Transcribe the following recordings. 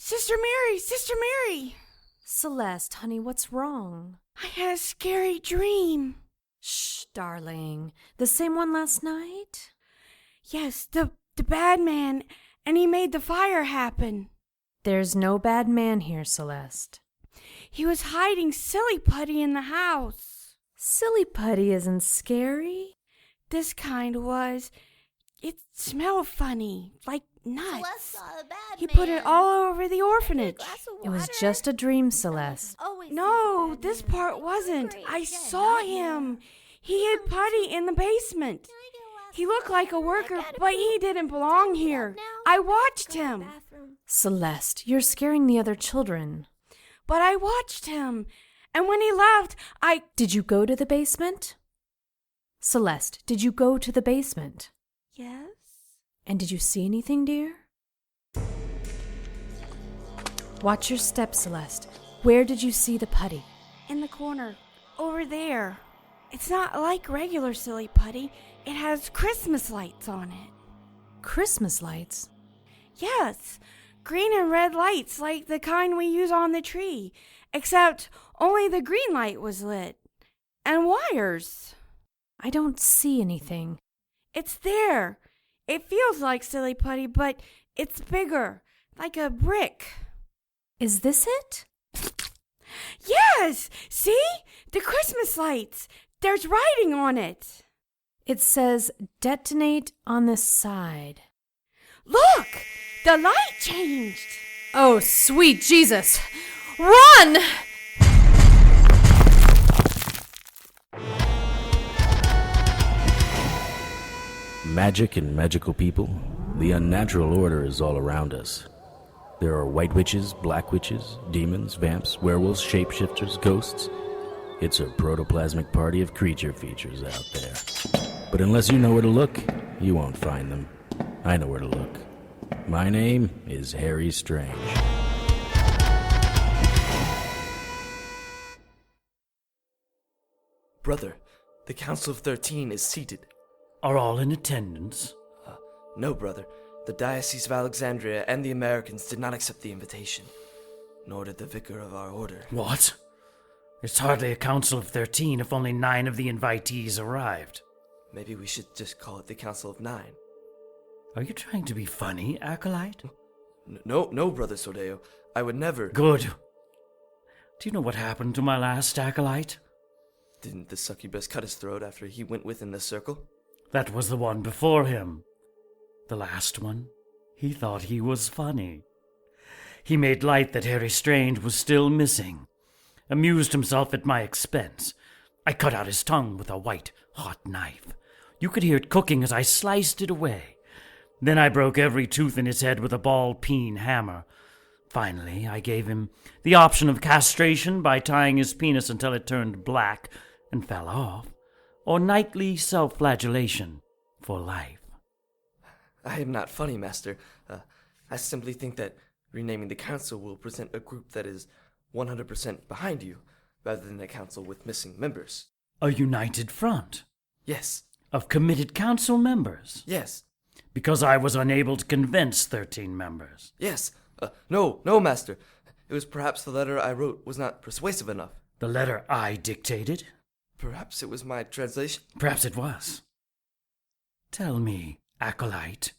Sister Mary! Sister Mary! Celeste, honey, what's wrong? I had a scary dream. Shh, darling. The same one last night? Yes, the bad man, and he made the fire happen. There's no bad man here, Celeste. He was hiding Silly Putty in the house. Silly Putty isn't scary. This kind was. It smelled funny, like nuts. Celeste saw the bad He man. put it all over the orphanage. It was just a dream, Celeste. No, this part wasn't. I saw him. He hid Putty in the basement. He looked like a worker, but he didn't belong here. I watched him. Celeste, you're scaring the other children. But I watched him. And when he left, Did you go to the basement? Celeste, did you go to the basement? Yes? And did you see anything, dear? Watch your step, Celeste. Where did you see the putty? In the corner. Over there. It's not like regular Silly Putty. It has Christmas lights on it. Christmas lights? Yes. Green and red lights like the kind we use on the tree. Except only the green light was lit. And wires. I don't see anything. It's there. It feels like Silly Putty, but it's bigger. Like a brick. Is this it? Yes! See? The Christmas lights. There's writing on it. It says detonate on this side. Look! The light changed. Oh, sweet Jesus! Run! Magic and magical people, the unnatural order is all around us. There are white witches, black witches, demons, vamps, werewolves, shapeshifters, ghosts. It's a protoplasmic party of creature features out there. But unless you know where to look, you won't find them. I know where to look. My name is Harry Strange. Brother, the Council of 13 is seated. Are all in attendance? No, brother. The Diocese of Alexandria and the Americans did not accept the invitation. Nor did the vicar of our order. What? It's hardly a council of 13 if only 9 of the invitees arrived. Maybe we should just call it the Council of 9. Are you trying to be funny, Acolyte? No, Brother Sordeo. I would never... Good. Do you know what happened to my last Acolyte? Didn't the succubus cut his throat after he went within the circle? That was the one before him. The last one. He thought he was funny. He made light that Harry Strange was still missing. Amused himself at my expense. I cut out his tongue with a white, hot knife. You could hear it cooking as I sliced it away. Then I broke every tooth in his head with a ball-peen hammer. Finally, I gave him the option of castration by tying his penis until it turned black and fell off, or nightly self-flagellation for life. I am not funny, Master. I simply think that renaming the council will present a group that is 100% behind you, rather than a council with missing members. A united front? Yes. Of committed council members? Yes. Because I was unable to convince 13 members? Yes. No, Master. It was perhaps the letter I wrote was not persuasive enough. The letter I dictated? Perhaps it was my translation. Perhaps it was. Tell me, Acolyte,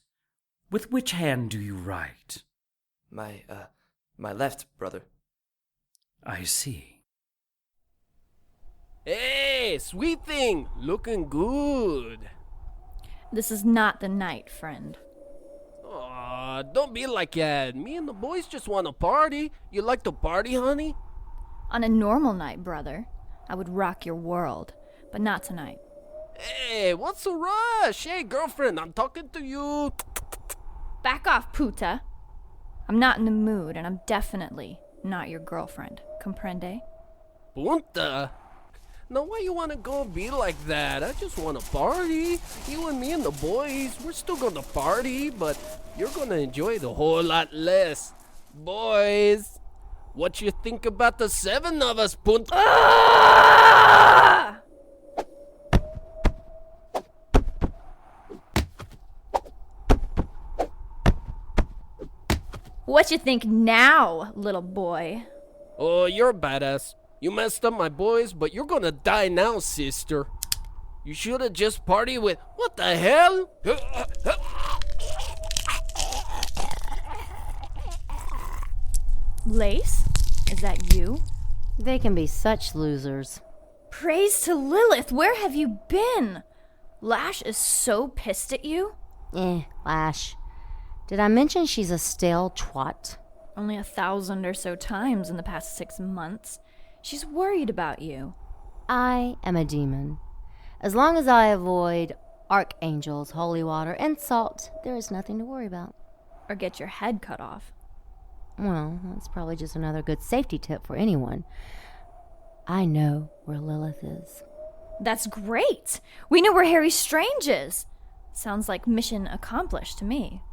with which hand do you write? My left, brother. I see. Hey, sweet thing, looking good. This is not the night, friend. Aw, don't be like that. Me and the boys just want to party. You like to party, honey? On a normal night, brother, I would rock your world, but not tonight. Hey, what's the rush? Hey, girlfriend, I'm talking to you. Back off, puta. I'm not in the mood, and I'm definitely not your girlfriend. Comprende? Punta? Now why you wanna go be like that? I just wanna party. You and me and the boys, we're still gonna party, but you're gonna enjoy it a whole lot less. Boys, what you think about the 7 of us, Punta? Ah! What you think now, little boy? Oh, you're a badass. You messed up my boys, but you're gonna die now, sister. You should have just partied with... What the hell? Lace? Is that you? They can be such losers. Praise to Lilith, where have you been? Lash is so pissed at you. Lash. Did I mention she's a stale twat? Only 1,000 or so times in the past 6 months. She's worried about you. I am a demon. As long as I avoid archangels, holy water, and salt, there is nothing to worry about. Or get your head cut off. Well, that's probably just another good safety tip for anyone. I know where Lilith is. That's great! We know where Harry Strange is! Sounds like mission accomplished to me.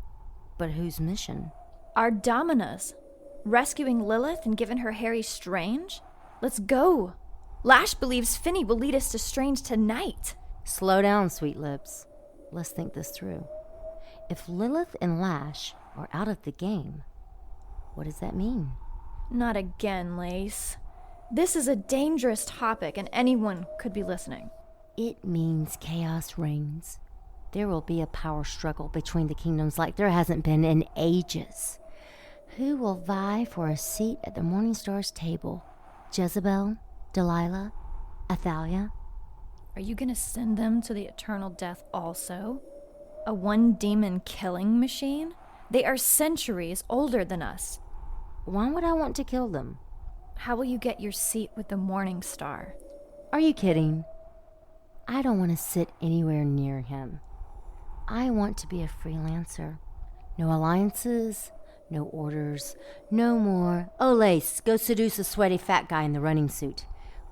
But whose mission? Our Domina's. Rescuing Lilith and giving her Harry Strange? Let's go! Lash believes Finney will lead us to Strange tonight. Slow down, sweet lips. Let's think this through. If Lilith and Lash are out of the game, what does that mean? Not again, Lace. This is a dangerous topic and anyone could be listening. It means chaos reigns. There will be a power struggle between the kingdoms like there hasn't been in ages. Who will vie for a seat at the Morningstar's table? Jezebel? Delilah? Athalia? Are you gonna send them to the eternal death also? A one-demon killing machine? They are centuries older than us. Why would I want to kill them? How will you get your seat with the Morning Star? Are you kidding? I don't want to sit anywhere near him. I want to be a freelancer. No alliances, no orders, no more. Oh, Lace, go seduce a sweaty fat guy in the running suit.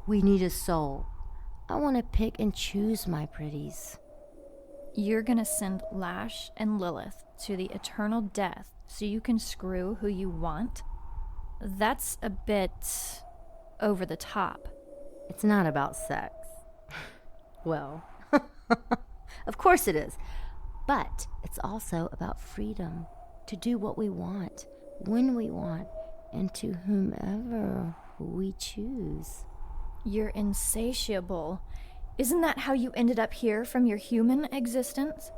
We need a soul. I want to pick and choose my pretties. You're gonna send Lash and Lilith to the eternal death so you can screw who you want? That's a bit over the top. It's not about sex. Well, of course it is. But it's also about freedom to do what we want, when we want, and to whomever we choose. You're insatiable. Isn't that how you ended up here from your human existence?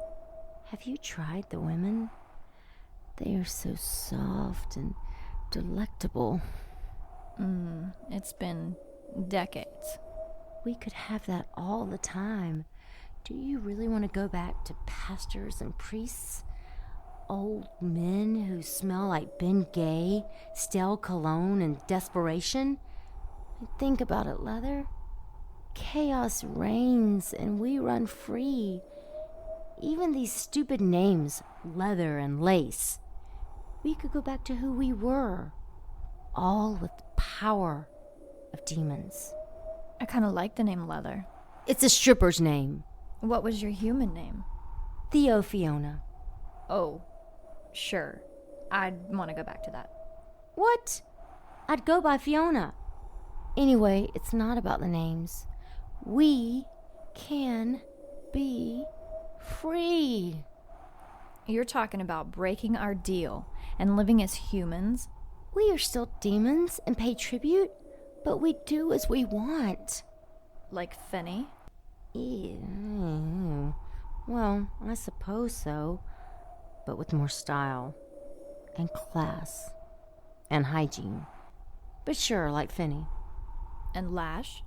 Have you tried the women? They are so soft and delectable. It's been decades. We could have that all the time. Do you really want to go back to pastors and priests? Old men who smell like Ben Gay, stale cologne, and desperation? Think about it, Leather. Chaos reigns and we run free. Even these stupid names, Leather and Lace. We could go back to who we were, all with the power of demons. I kind of like the name Leather. It's a stripper's name. What was your human name? Theo Fiona. Oh, sure. I'd want to go back to that. What? I'd go by Fiona. Anyway, it's not about the names. We can be free. You're talking about breaking our deal and living as humans? We are still demons and pay tribute, but we do as we want. Like Finney? Ew. Well, I suppose so, but with more style and class and hygiene. But sure, like Finney. And Lash?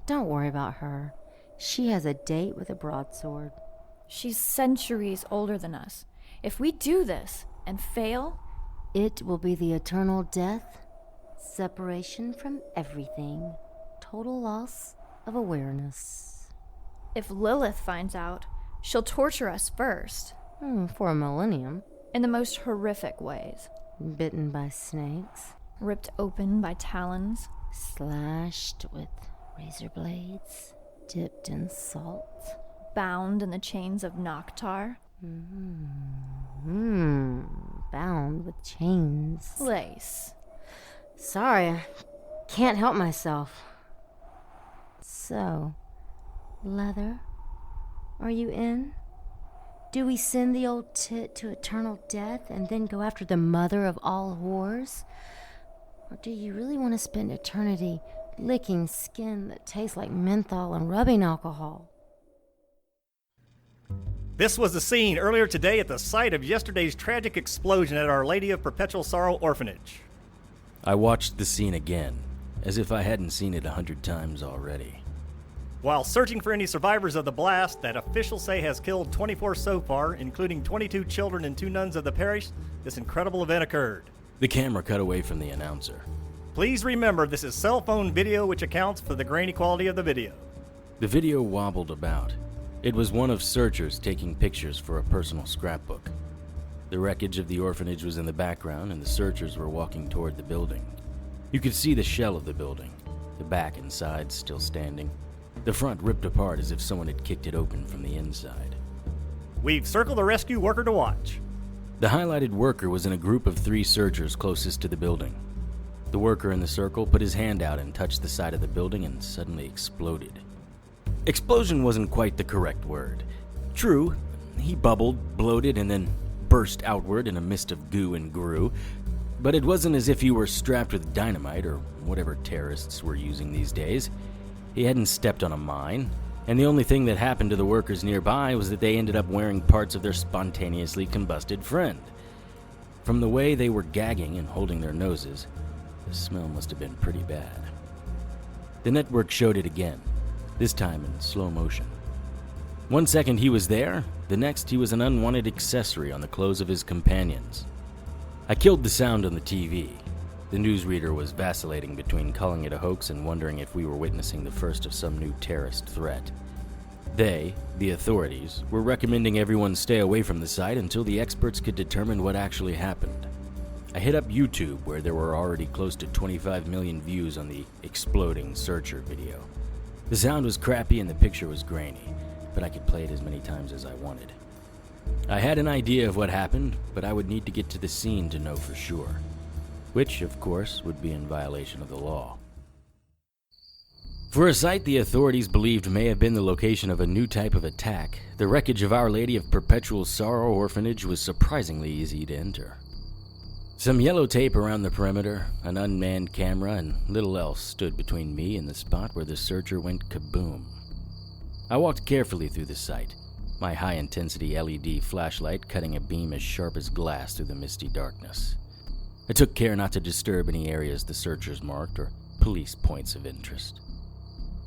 Don't worry about her. She has a date with a broadsword. She's centuries older than us. If we do this and fail, it will be the eternal death, separation from everything, total loss of awareness. If Lilith finds out, she'll torture us first. For a millennium. In the most horrific ways. Bitten by snakes. Ripped open by talons. Slashed with razor blades. Dipped in salt. Bound in the chains of Noctar. Bound with chains. Lace. Sorry, I can't help myself. So, Leather, are you in? Do we send the old tit to eternal death and then go after the mother of all whores? Or do you really want to spend eternity licking skin that tastes like menthol and rubbing alcohol? This was the scene earlier today at the site of yesterday's tragic explosion at Our Lady of Perpetual Sorrow Orphanage. I watched the scene again, as if I hadn't seen it 100 times already. While searching for any survivors of the blast that officials say has killed 24 so far, including 22 children and 2 nuns of the parish, this incredible event occurred. The camera cut away from the announcer. Please remember this is cell phone video, which accounts for the grainy quality of the video. The video wobbled about. It was one of searchers taking pictures for a personal scrapbook. The wreckage of the orphanage was in the background, and the searchers were walking toward the building. You could see the shell of the building, the back and sides still standing, the front ripped apart as if someone had kicked it open from the inside. We've circled the rescue worker to watch. The highlighted worker was in a group of 3 searchers closest to the building. The worker in the circle put his hand out and touched the side of the building and suddenly exploded. Explosion wasn't quite the correct word. True, he bubbled, bloated, and then burst outward in a mist of goo and grue, but it wasn't as if he were strapped with dynamite or whatever terrorists were using these days. He hadn't stepped on a mine, and the only thing that happened to the workers nearby was that they ended up wearing parts of their spontaneously combusted friend. From the way they were gagging and holding their noses, the smell must have been pretty bad. The network showed it again, this time in slow motion. 1 second he was there, the next he was an unwanted accessory on the clothes of his companions. I killed the sound on the TV. The newsreader was vacillating between calling it a hoax and wondering if we were witnessing the first of some new terrorist threat. They, the authorities, were recommending everyone stay away from the site until the experts could determine what actually happened. I hit up YouTube, where there were already close to 25 million views on the exploding searcher video. The sound was crappy and the picture was grainy, but I could play it as many times as I wanted. I had an idea of what happened, but I would need to get to the scene to know for sure. Which, of course, would be in violation of the law. For a site the authorities believed may have been the location of a new type of attack, the wreckage of Our Lady of Perpetual Sorrow Orphanage was surprisingly easy to enter. Some yellow tape around the perimeter, an unmanned camera, and little else stood between me and the spot where the searcher went kaboom. I walked carefully through the site, my high-intensity LED flashlight cutting a beam as sharp as glass through the misty darkness. I took care not to disturb any areas the searchers marked or police points of interest.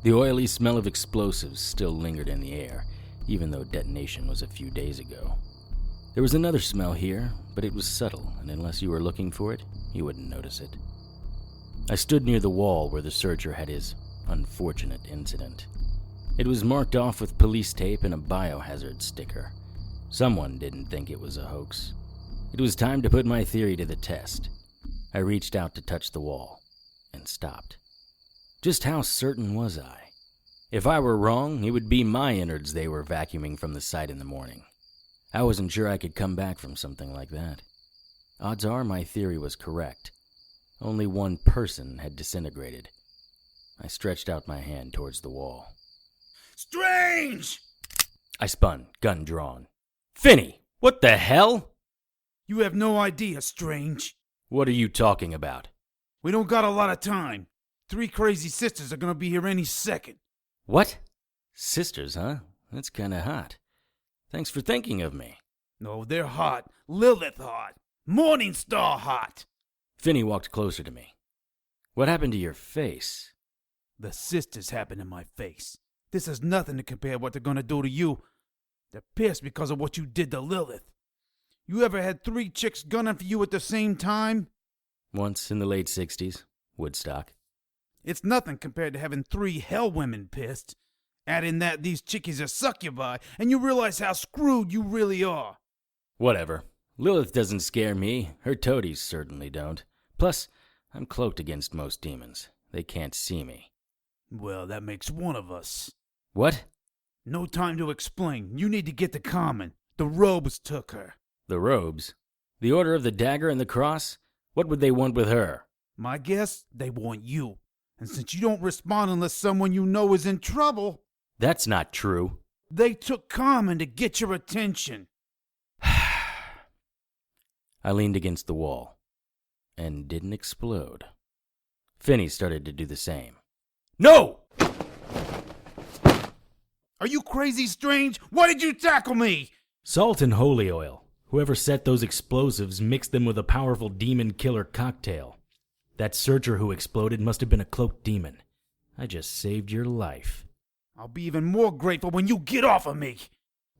The oily smell of explosives still lingered in the air, even though detonation was a few days ago. There was another smell here, but it was subtle, and unless you were looking for it, you wouldn't notice it. I stood near the wall where the searcher had his unfortunate incident. It was marked off with police tape and a biohazard sticker. Someone didn't think it was a hoax. It was time to put my theory to the test. I reached out to touch the wall, and stopped. Just how certain was I? If I were wrong, it would be my innards they were vacuuming from the site in the morning. I wasn't sure I could come back from something like that. Odds are my theory was correct. Only one person had disintegrated. I stretched out my hand towards the wall. Strange! I spun, gun drawn. Finney, what the hell? You have no idea, Strange. What are you talking about? We don't got a lot of time. 3 crazy sisters are gonna be here any second. What? Sisters, huh? That's kinda hot. Thanks for thinking of me. No, they're hot. Lilith hot. Morningstar hot. Finney walked closer to me. What happened to your face? The sisters happened in my face. This is nothing to compare what they're gonna do to you. They're pissed because of what you did to Lilith. You ever had 3 chicks gunning for you at the same time? Once in the late 60s. Woodstock. It's nothing compared to having 3 hell women pissed. Add in that these chickies are succubi, and you realize how screwed you really are. Whatever. Lilith doesn't scare me. Her toadies certainly don't. Plus, I'm cloaked against most demons. They can't see me. Well, that makes one of us. What? No time to explain. You need to get to Common. The robes took her. The robes? The Order of the Dagger and the Cross? What would they want with her? My guess, they want you. And since you don't respond unless someone you know is in trouble... That's not true. They took Common to get your attention. I leaned against the wall and didn't explode. Finney started to do the same. No! Are you crazy, Strange? Why did you tackle me? Salt and holy oil. Whoever set those explosives mixed them with a powerful demon killer cocktail. That searcher who exploded must have been a cloaked demon. I just saved your life. I'll be even more grateful when you get off of me.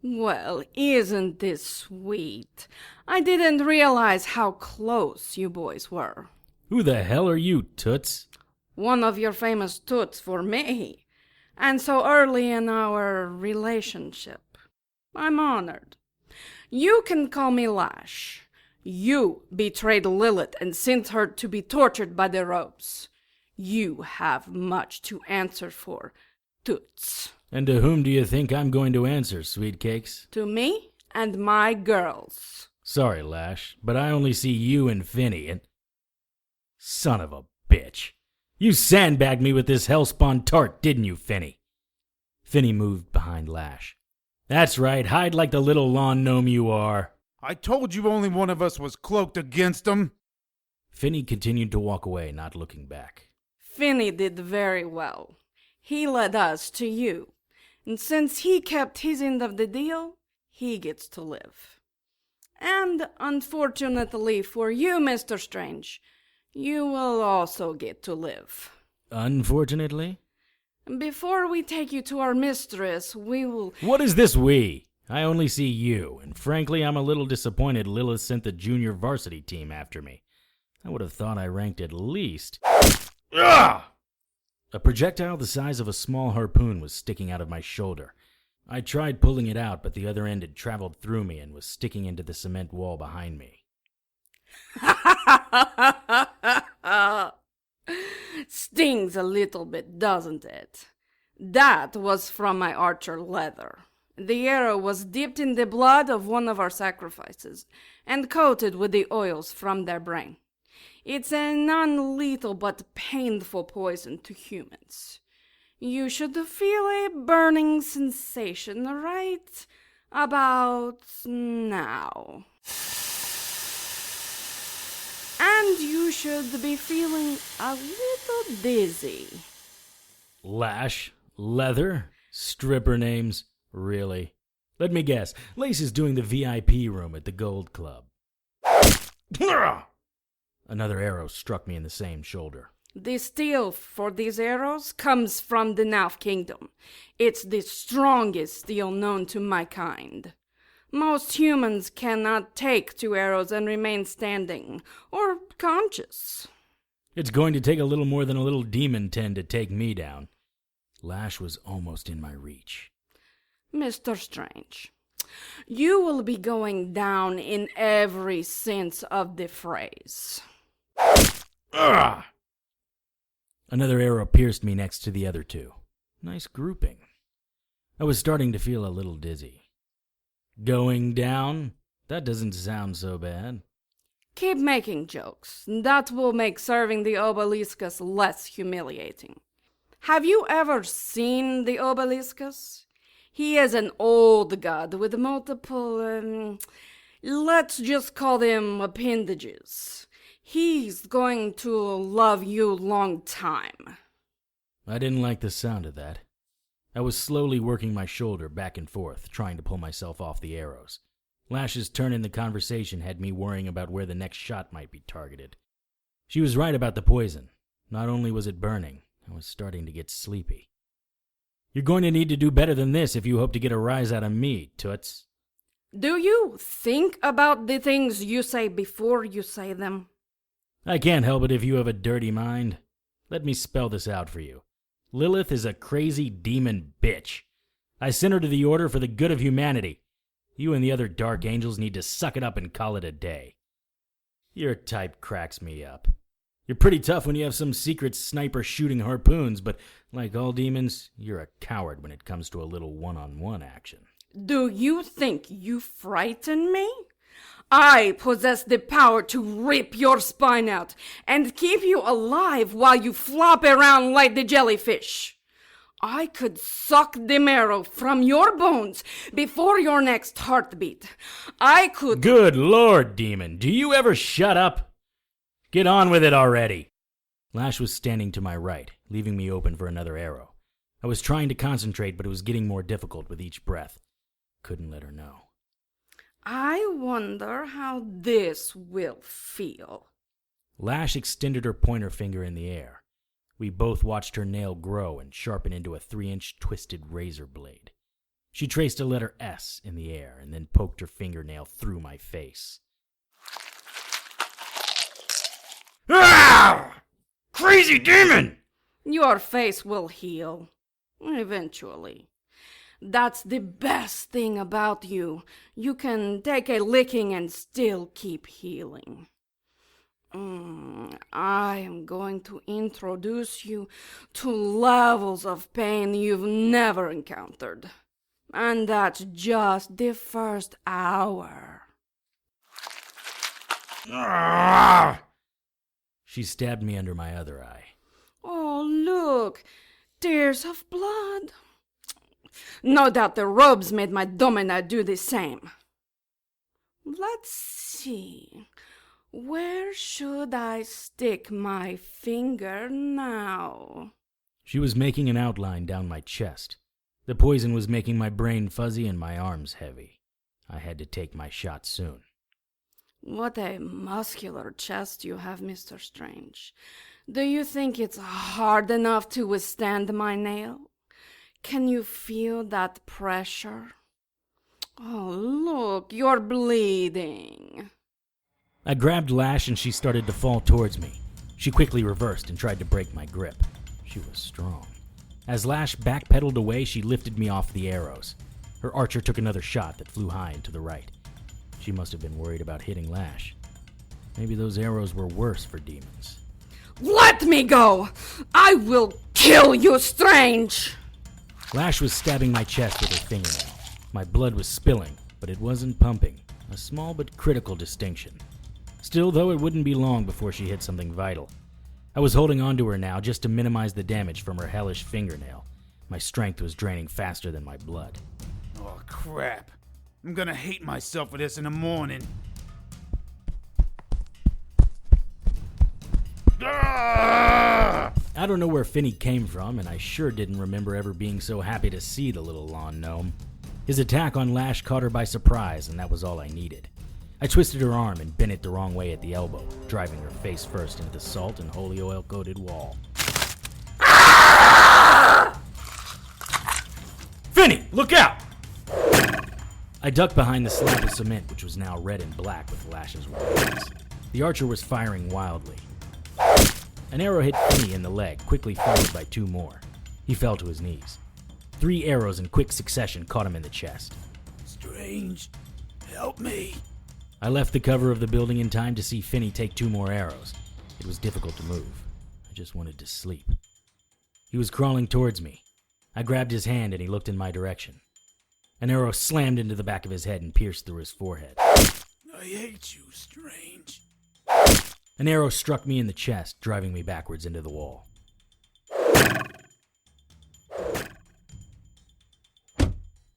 Well, isn't this sweet? I didn't realize how close you boys were. Who the hell are you, Toots? One of your famous toots for me. And so early in our relationship. I'm honored. You can call me Lash. You betrayed Lilith and sent her to be tortured by the ropes. You have much to answer for, Toots. And to whom do you think I'm going to answer, sweet cakes? To me and my girls. Sorry, Lash, but I only see you and Finney and... Son of a bitch. You sandbagged me with this hellspawn tart, didn't you, Finney? Finney moved behind Lash. That's right, hide like the little lawn gnome you are. I told you only one of us was cloaked against him. Finney continued to walk away, not looking back. Finney did very well. He led us to you. And since he kept his end of the deal, he gets to live. And unfortunately for you, Mr. Strange, you will also get to live. Unfortunately? Before we take you to our mistress, we will... What is this we? I only see you, and frankly, I'm a little disappointed Lilith sent the junior varsity team after me. I would have thought I ranked at least... Ugh! A projectile the size of a small harpoon was sticking out of my shoulder. I tried pulling it out, but the other end had traveled through me and was sticking into the cement wall behind me. Stings a little bit, doesn't it? That was from my archer leather. The arrow was dipped in the blood of one of our sacrifices and coated with the oils from their brain. It's a non-lethal but painful poison to humans. You should feel a burning sensation right about now. And you should be feeling a little dizzy. Lash? Leather? Stripper names? Really? Let me guess. Lace is doing the VIP room at the Gold Club. Another arrow struck me in the same shoulder. The steel for these arrows comes from the Nauf Kingdom. It's the strongest steel known to my kind. Most humans cannot take 2 arrows and remain standing or conscious. It's going to take a little more than a little demon 10 to take me down. Lash was almost in my reach. Mr. Strange, you will be going down in every sense of the phrase. Ugh! Another arrow pierced me next to the other 2. Nice grouping. I was starting to feel a little dizzy. Going down? That doesn't sound so bad. Keep making jokes. That will make serving the Obeliscus less humiliating. Have you ever seen the Obeliscus? He is an old god with multiple, let's just call them appendages. He's going to love you long time. I didn't like the sound of that. I was slowly working my shoulder back and forth, trying to pull myself off the arrows. Lash's turn in the conversation had me worrying about where the next shot might be targeted. She was right about the poison. Not only was it burning, I was starting to get sleepy. You're going to need to do better than this if you hope to get a rise out of me, Toots. Do you think about the things you say before you say them? I can't help it if you have a dirty mind. Let me spell this out for you. Lilith is a crazy demon bitch. I sent her to the Order for the good of humanity. You and the other Dark Angels need to suck it up and call it a day. Your type cracks me up. You're pretty tough when you have some secret sniper shooting harpoons, but like all demons, you're a coward when it comes to a little one-on-one action. Do you think you frighten me? I possess the power to rip your spine out and keep you alive while you flop around like the jellyfish. I could suck the marrow from your bones before your next heartbeat. I could... Good Lord, Demon, do you ever shut up? Get on with it already. Lash was standing to my right, leaving me open for another arrow. I was trying to concentrate, but it was getting more difficult with each breath. Couldn't let her know. I wonder how this will feel. Lash extended her pointer finger in the air. We both watched her nail grow and sharpen into a 3-inch twisted razor blade. She traced a letter S in the air and then poked her fingernail through my face. Ah! Crazy demon! Your face will heal. Eventually. That's the best thing about you. You can take a licking and still keep healing. I am going to introduce you to levels of pain you've never encountered. And that's just the first hour. Ah! She stabbed me under my other eye. Oh, look. Tears of blood. No doubt the robes made my domina do the same. Let's see. Where should I stick my finger now? She was making an outline down my chest. The poison was making my brain fuzzy and my arms heavy. I had to take my shot soon. What a muscular chest you have, Mr. Strange. Do you think it's hard enough to withstand my nail? Can you feel that pressure? Oh, look, you're bleeding. I grabbed Lash and she started to fall towards me. She quickly reversed and tried to break my grip. She was strong. As Lash backpedaled away, she lifted me off the arrows. Her archer took another shot that flew high and to the right. She must have been worried about hitting Lash. Maybe those arrows were worse for demons. Let me go! I will kill you, Strange! Lash was stabbing my chest with her fingernail. My blood was spilling, but it wasn't pumping. A small but critical distinction. Still, though, it wouldn't be long before she hit something vital. I was holding on to her now just to minimize the damage from her hellish fingernail. My strength was draining faster than my blood. Oh, crap. I'm gonna hate myself for this in the morning. I don't know where Finney came from, and I sure didn't remember ever being so happy to see the little lawn gnome. His attack on Lash caught her by surprise, and that was all I needed. I twisted her arm and bent it the wrong way at the elbow, driving her face first into the salt and holy oil-coated wall. Finney, look out! I ducked behind the slab of cement, which was now red and black with Lash's wings. The archer was firing wildly. An arrow hit Finney in the leg, quickly followed by 2 more. He fell to his knees. 3 arrows in quick succession caught him in the chest. Strange, help me. I left the cover of the building in time to see Finney take 2 more arrows. It was difficult to move. I just wanted to sleep. He was crawling towards me. I grabbed his hand and he looked in my direction. An arrow slammed into the back of his head and pierced through his forehead. I hate you, Strange. An arrow struck me in the chest, driving me backwards into the wall.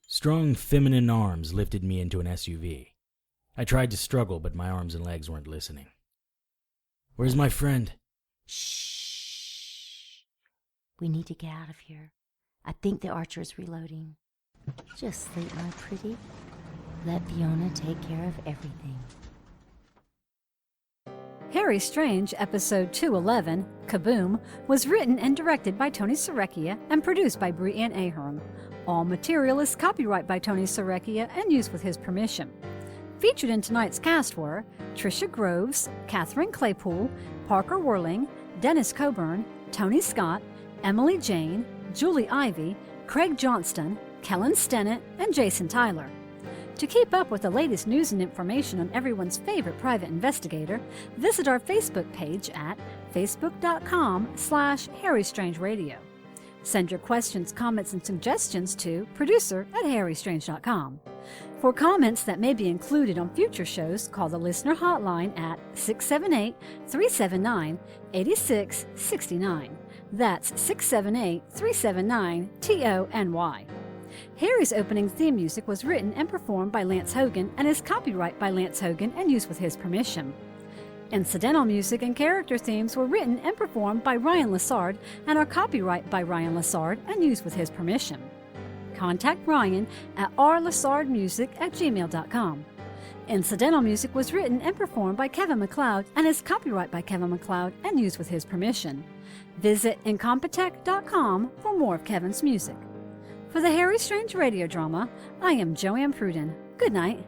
Strong feminine arms lifted me into an SUV. I tried to struggle, but my arms and legs weren't listening. Where's my friend? Shh. We need to get out of here. I think the archer is reloading. Just sleep, my pretty. Let Fiona take care of everything. Harry Strange, Episode 211, Kaboom, was written and directed by Tony Serecchia and produced by Brianne Ahern. All material is copyright by Tony Serecchia and used with his permission. Featured in tonight's cast were Tricia Groves, Katherine Claypool, Parker Wierling, Dennis Coburn, Tony Scott, Emily Jane, Julie Ivey, Craig Johnston, Kellen Stennet, and Jason Tyler. To keep up with the latest news and information on everyone's favorite private investigator, visit our Facebook page at facebook.com/HarryStrangeRadio. Send your questions, comments, and suggestions to producer@harrystrange.com. For comments that may be included on future shows, call the listener hotline at 678-379-8669. That's 678-379-TONY. Harry's opening theme music was written and performed by Lance Hogan and is copyright by Lance Hogan and used with his permission. Incidental music and character themes were written and performed by Ryan Lessard and are copyright by Ryan Lessard and used with his permission. Contact Ryan at rlessardmusic@gmail.com. Incidental music was written and performed by Kevin MacLeod and is copyright by Kevin MacLeod and used with his permission. Visit Incompetech.com for more of Kevin's music. For the Harry Strange radio drama, I am JoAnn Pruden. Good night.